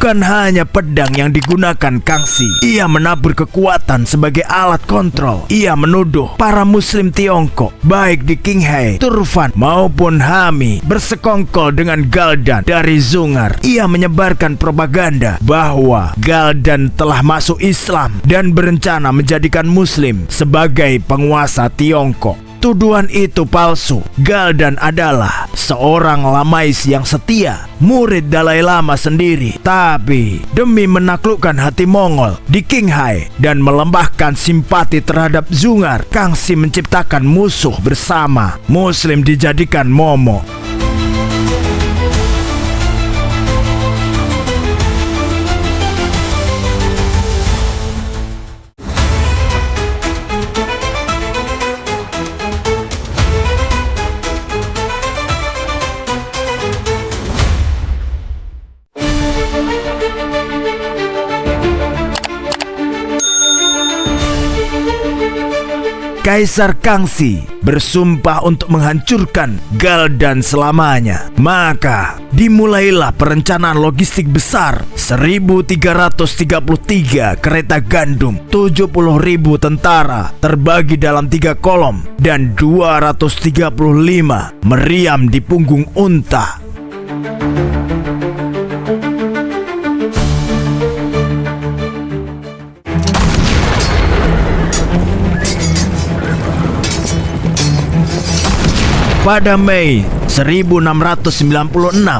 Bukan hanya pedang yang digunakan Kangxi, ia menabur kekuatan sebagai alat kontrol. Ia menuduh para muslim Tiongkok, baik di Qinghai, Turfan maupun Hami, bersekongkol dengan Galdan dari Zungar. Ia menyebarkan propaganda bahwa Galdan telah masuk Islam dan berencana menjadikan muslim sebagai penguasa Tiongkok. Tuduhan itu palsu. Galdan adalah seorang lamais yang setia, murid Dalai Lama sendiri. Tapi demi menaklukkan hati Mongol di Qinghai dan melembahkan simpati terhadap Zungar, Kangxi menciptakan musuh bersama. Muslim dijadikan momok. Kaisar Kangxi bersumpah untuk menghancurkan Galdan selamanya. Maka dimulailah perencanaan logistik besar. 1333 kereta gandum, 70.000 tentara terbagi dalam 3 kolom, dan 235 meriam di punggung unta. Pada Mei 1696,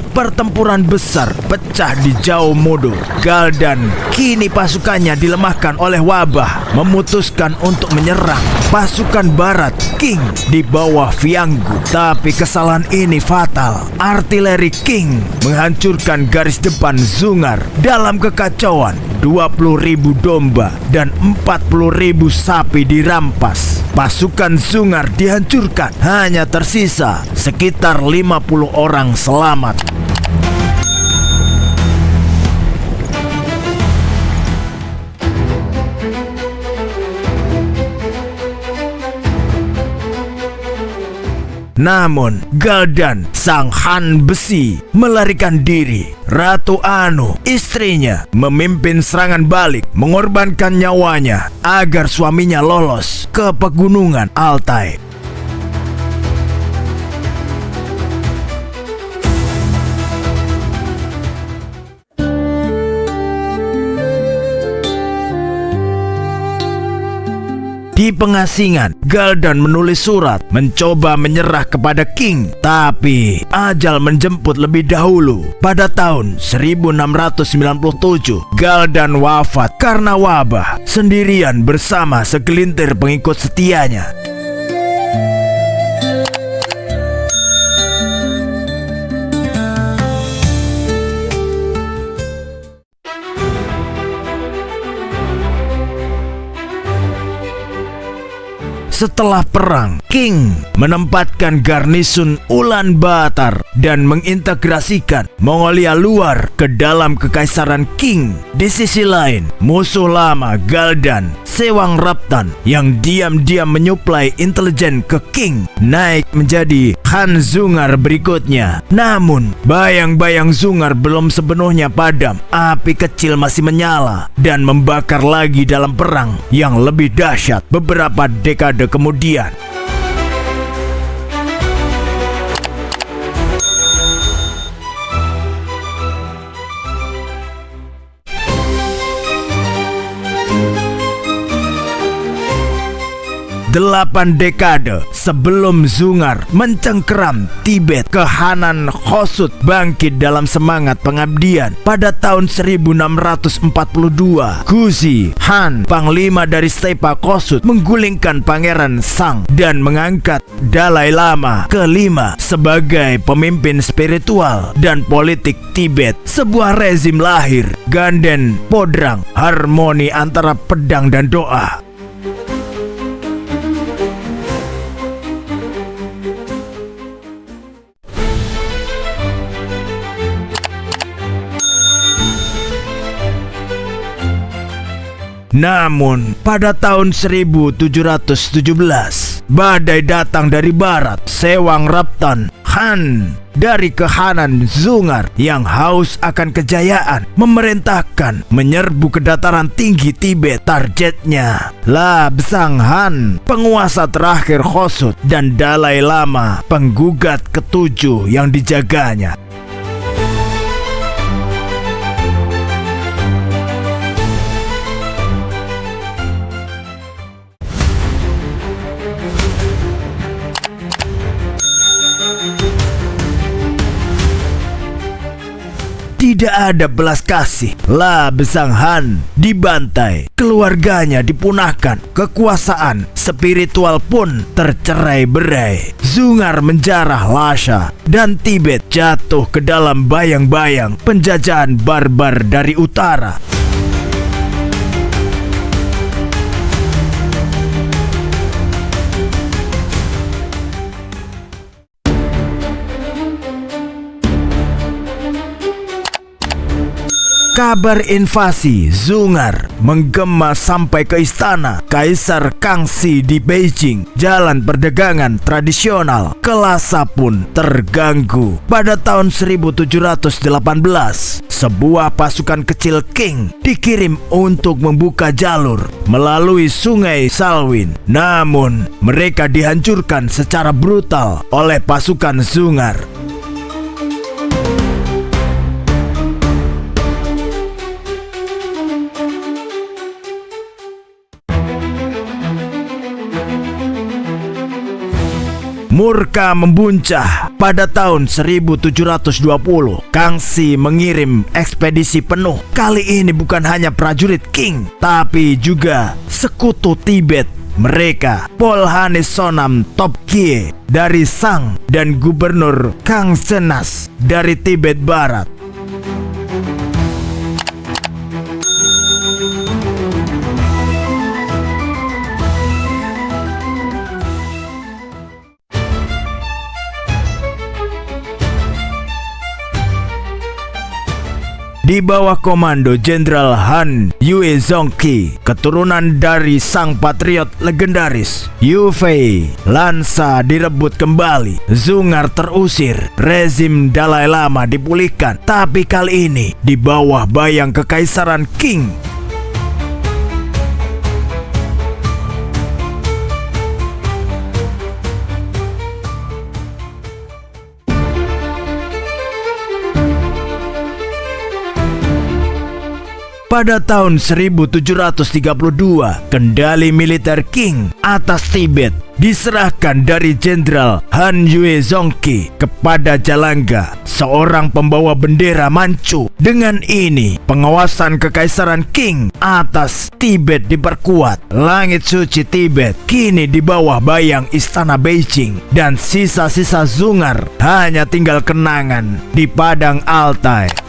pertempuran besar pecah di Zhao Modo. Galdan, kini pasukannya dilemahkan oleh wabah, memutuskan untuk menyerang pasukan barat Qing di bawah Fianggu. Tapi kesalahan ini fatal. Artileri Qing menghancurkan garis depan Zungar. Dalam kekacauan, 20.000 domba dan 40.000 sapi dirampas. Pasukan Zungar dihancurkan. Hanya tersisa sekitar 50 orang selamat. Namun, Galdan, sang Han besi, melarikan diri. Ratu Anu, istrinya, memimpin serangan balik, mengorbankan nyawanya agar suaminya lolos ke pegunungan Altai. Di pengasingan, Galdan menulis surat mencoba menyerah kepada Qing, tapi ajal menjemput lebih dahulu. Pada tahun 1697, Galdan wafat karena wabah, sendirian bersama segelintir pengikut setianya. Setelah perang, Qing menempatkan garnisun Ulaanbaatar dan mengintegrasikan Mongolia luar ke dalam kekaisaran Qing. Di sisi lain, musuh lama Galdan, Sewangraptan, yang diam-diam menyuplai intelijen ke Qing, naik menjadi Han Zungar berikutnya. Namun, bayang-bayang Zungar belum sepenuhnya padam. Api kecil masih menyala dan membakar lagi dalam perang yang lebih dahsyat beberapa dekade kemudian. Delapan dekade sebelum Zungar mencengkeram Tibet, kehanan Kossuth bangkit dalam semangat pengabdian. Pada tahun 1642, Guzi Han, panglima dari Stepa Kossuth, menggulingkan Pangeran Sang dan mengangkat Dalai Lama kelima sebagai pemimpin spiritual dan politik Tibet. Sebuah rezim lahir, Ganden Podrang, harmoni antara pedang dan doa. Namun, pada tahun 1717, badai datang dari barat. Sewangraptan, Han dari kehanan Zungar yang haus akan kejayaan memerintahkan menyerbu ke dataran tinggi Tibet. Targetnya La Bsang Han, penguasa terakhir Khosud, dan Dalai Lama, penggugat ketujuh yang dijaganya. Tidak ada belas kasih. La Bsang Han dibantai, keluarganya dipunahkan, kekuasaan spiritual pun tercerai-berai. Zungar menjarah Lhasa dan Tibet jatuh ke dalam bayang-bayang penjajahan barbar dari utara. Kabar invasi Zungar menggema sampai ke istana Kaisar Kangxi di Beijing. Jalan perdagangan tradisional ke Lhasa pun terganggu. Pada tahun 1718, sebuah pasukan kecil Qing dikirim untuk membuka jalur melalui sungai Salween. Namun, mereka dihancurkan secara brutal oleh pasukan Zungar. Murka membuncah pada tahun 1720. Kangxi mengirim ekspedisi penuh. Kali ini bukan hanya prajurit Qing, tapi juga sekutu Tibet. Mereka Polhanis Sonam Topkie dari Sang dan Gubernur Kangxenas dari Tibet Barat. Di bawah komando Jenderal Han Yuezongki, keturunan dari sang patriot legendaris Yu Fei, Lansa direbut kembali. Zungar terusir, rezim Dalai Lama dipulihkan, tapi kali ini di bawah bayang kekaisaran Qing. Pada tahun 1732, kendali militer Qing atas Tibet diserahkan dari Jenderal Han Yuezongki kepada Jalangga, seorang pembawa bendera Manchu. Dengan ini, pengawasan kekaisaran Qing atas Tibet diperkuat. Langit suci Tibet kini di bawah bayang istana Beijing, dan sisa-sisa Zungar hanya tinggal kenangan di padang Altai.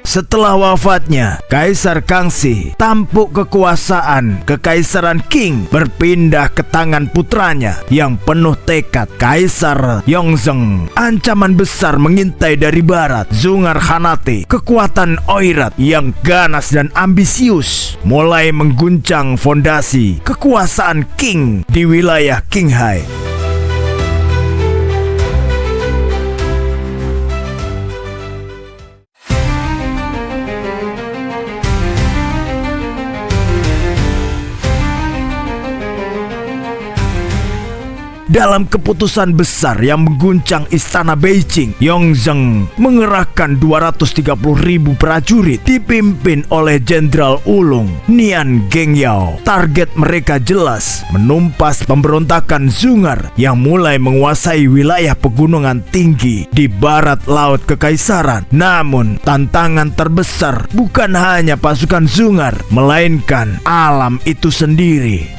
Setelah wafatnya Kaisar Kangxi, tampuk kekuasaan kekaisaran Qing berpindah ke tangan putranya yang penuh tekad, Kaisar Yongzheng. Ancaman besar mengintai dari barat. Zungar Khanate, kekuatan Oirat yang ganas dan ambisius, mulai mengguncang fondasi kekuasaan Qing di wilayah Qinghai. Dalam keputusan besar yang mengguncang istana Beijing, Yongzheng mengerahkan 230.000 prajurit dipimpin oleh Jenderal Ulung Nian Gengyao. Target mereka jelas, menumpas pemberontakan Zungar yang mulai menguasai wilayah pegunungan tinggi di barat laut kekaisaran. Namun, tantangan terbesar bukan hanya pasukan Zungar, melainkan alam itu sendiri.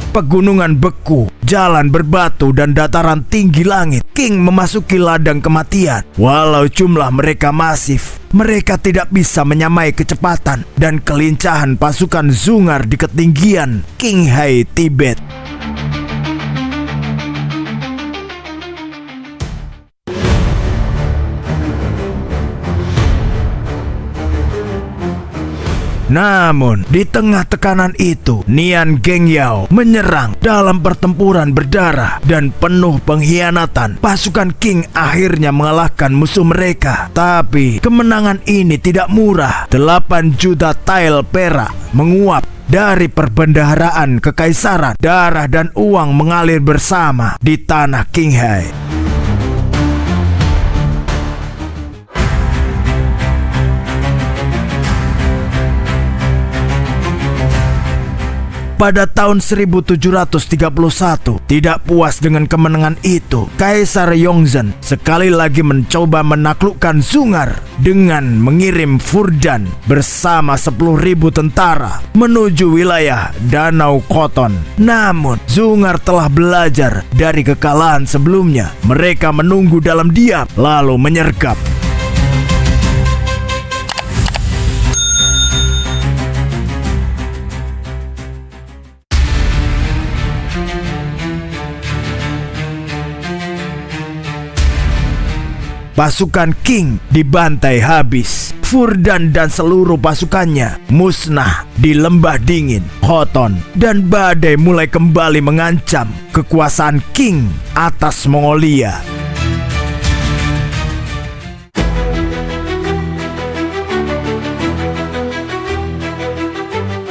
pegunungan beku, jalan berbatu dan dataran tinggi langit. King memasuki ladang kematian. Walau jumlah mereka masif, mereka tidak bisa menyamai kecepatan dan kelincahan pasukan Zungar di ketinggian Qinghai Tibet. Namun, di tengah tekanan itu, Nian Gengyao menyerang dalam pertempuran berdarah dan penuh pengkhianatan. Pasukan Qing akhirnya mengalahkan musuh mereka. Tapi, kemenangan ini tidak murah. 8 juta tael perak menguap dari perbendaharaan kekaisaran. Darah dan uang mengalir bersama di tanah Qinghai. Pada tahun 1731, tidak puas dengan kemenangan itu, Kaisar Yongzheng sekali lagi mencoba menaklukkan Zungar dengan mengirim Furdan bersama 10.000 tentara menuju wilayah Danau Khoton. Namun, Zungar telah belajar dari kekalahan sebelumnya. Mereka menunggu dalam diam, lalu menyergap. Pasukan Qing dibantai habis. Furdan dan seluruh pasukannya musnah di lembah dingin Khoton, dan badai mulai kembali mengancam kekuasaan Qing atas Mongolia.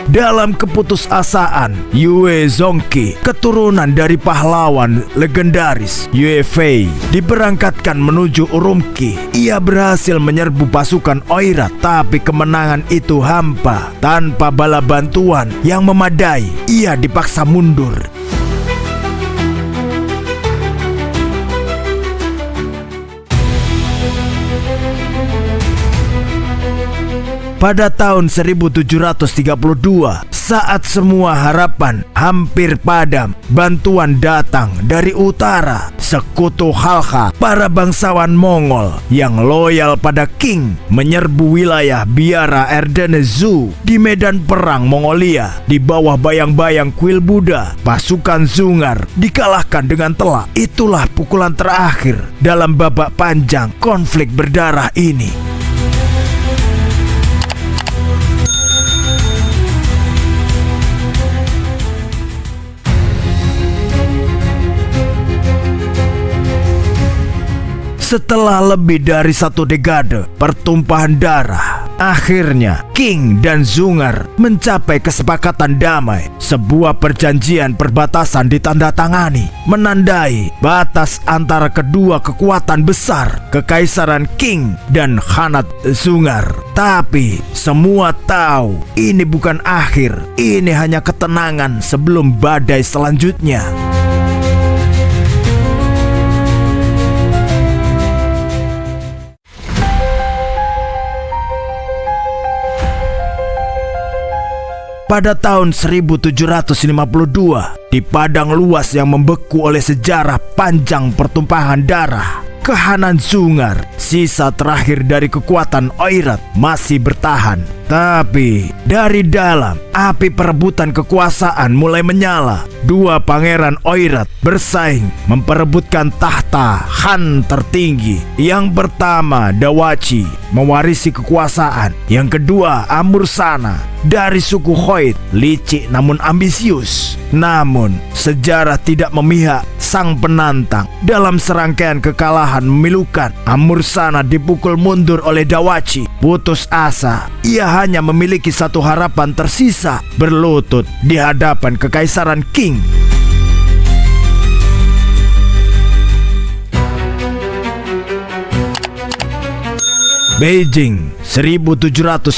Dalam keputusasaan, Yue Zongqi, keturunan dari pahlawan legendaris Yue Fei, diberangkatkan menuju Urumqi. Ia berhasil menyerbu pasukan Oirat, tapi kemenangan itu hampa. Tanpa bala bantuan yang memadai, ia dipaksa mundur. Pada tahun 1732, saat semua harapan hampir padam, bantuan datang dari utara. Sekutu Khalkha, para bangsawan Mongol yang loyal pada Qing, menyerbu wilayah Biara Erdenezu di medan perang Mongolia. Di bawah bayang-bayang kuil Buddha, pasukan Zungar dikalahkan dengan telak. Itulah pukulan terakhir dalam babak panjang konflik berdarah ini. Setelah lebih dari 1 dekade pertumpahan darah, akhirnya Qing dan Zungar mencapai kesepakatan damai. Sebuah perjanjian perbatasan ditandatangani, menandai batas antara kedua kekuatan besar, Kekaisaran Qing dan Khanat Zungar. Tapi semua tahu ini bukan akhir, ini hanya ketenangan sebelum badai selanjutnya. Pada tahun 1752, di padang luas yang membeku oleh sejarah panjang pertumpahan darah, kehanan Zungar, sisa terakhir dari kekuatan Oirat, masih bertahan. Tapi dari dalam, api perebutan kekuasaan mulai menyala. 2 pangeran Oirat bersaing memperebutkan tahta Han tertinggi. Yang pertama, Dawachi, mewarisi kekuasaan. Yang kedua, Amursana, dari suku Khoid, licik namun ambisius. Namun, sejarah tidak memihak sang penantang. Dalam serangkaian kekalahan memilukan, Amursana dipukul mundur oleh Dawachi. Putus asa, ia hanya memiliki satu harapan tersisa, berlutut di hadapan Kekaisaran Qing. Beijing 1752,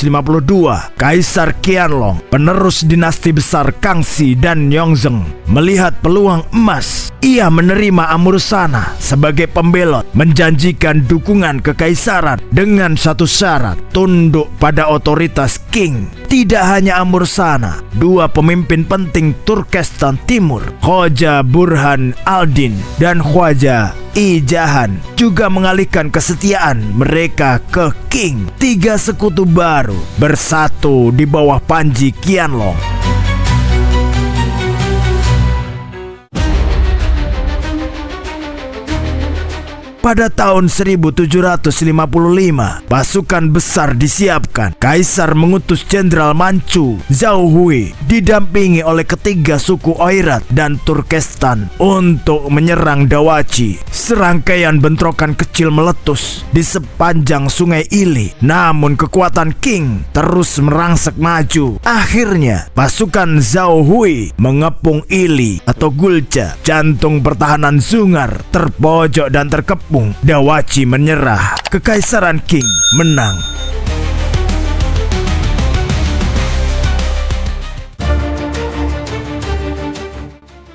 Kaisar Qianlong, penerus dinasti besar Kangxi dan Yongzheng, melihat peluang emas. Ia menerima Amursana sebagai pembelot, menjanjikan dukungan kekaisaran dengan satu syarat, tunduk pada otoritas Qing. Tidak hanya Amursana, dua pemimpin penting Turkestan Timur, Khoja Burhan Aldin dan Khwaja I Jahan, juga mengalihkan kesetiaan mereka ke King. Tiga sekutu baru bersatu di bawah Panji Qianlong. Pada tahun 1755, pasukan besar disiapkan. Kaisar mengutus Jenderal Manchu Zhao Hui didampingi oleh ketiga suku Oirat dan Turkestan untuk menyerang Dawachi. Serangkaian bentrokan kecil meletus di sepanjang sungai Ili. Namun kekuatan King terus merangsek maju. Akhirnya pasukan Zhao Hui mengepung Ili atau Gulja, jantung pertahanan Zungar, terpojok dan terkepung. Dawachi menyerah. Kekaisaran King menang.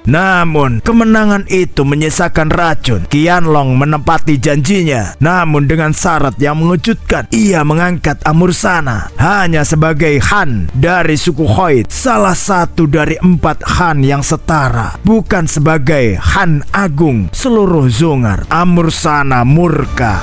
Namun, kemenangan itu menyisakan racun. Qianlong menepati janjinya, namun dengan syarat yang mengejutkan. Ia mengangkat Amursana hanya sebagai Han dari suku Khoid, salah satu dari 4 Han yang setara, bukan sebagai Han Agung seluruh Zungar. Amursana murka.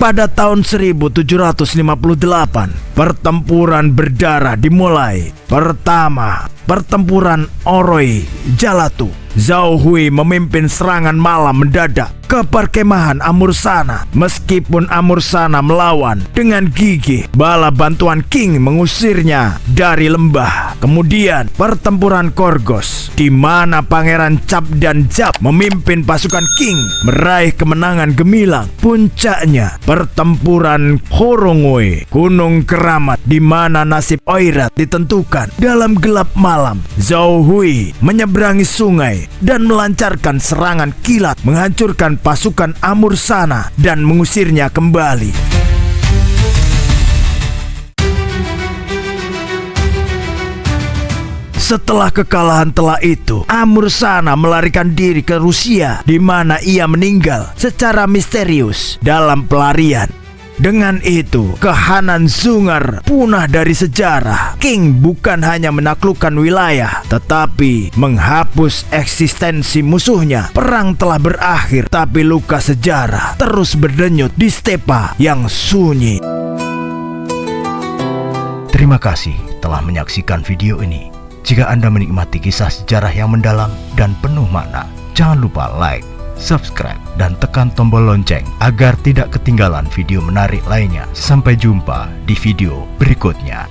Pada tahun 1758, pertempuran berdarah dimulai. Pertama, pertempuran Oroi Jalatu. Zhao Hui memimpin serangan malam mendadak ke perkemahan Amursana. Meskipun Amursana melawan dengan gigih, bala bantuan King mengusirnya dari lembah. Kemudian pertempuran Korgos, di mana Pangeran Cap dan Jap memimpin pasukan King meraih kemenangan gemilang. Puncaknya pertempuran Horongoi, Gunung Keramat, di mana nasib Oirat ditentukan. Dalam gelap malam, Zhao Hui menyeberangi sungai dan melancarkan serangan kilat, menghancurkan pasukan Amursana dan mengusirnya kembali. Setelah kekalahan telak itu, Amursana melarikan diri ke Rusia, di mana ia meninggal secara misterius dalam pelarian. Dengan itu, kehanan Zungar punah dari sejarah. King bukan hanya menaklukkan wilayah, tetapi menghapus eksistensi musuhnya. Perang telah berakhir, tapi luka sejarah terus berdenyut di stepa yang sunyi. Terima kasih telah menyaksikan video ini. Jika Anda menikmati kisah sejarah yang mendalam dan penuh makna, jangan lupa like, subscribe, dan tekan tombol lonceng agar tidak ketinggalan video menarik lainnya. Sampai jumpa di video berikutnya.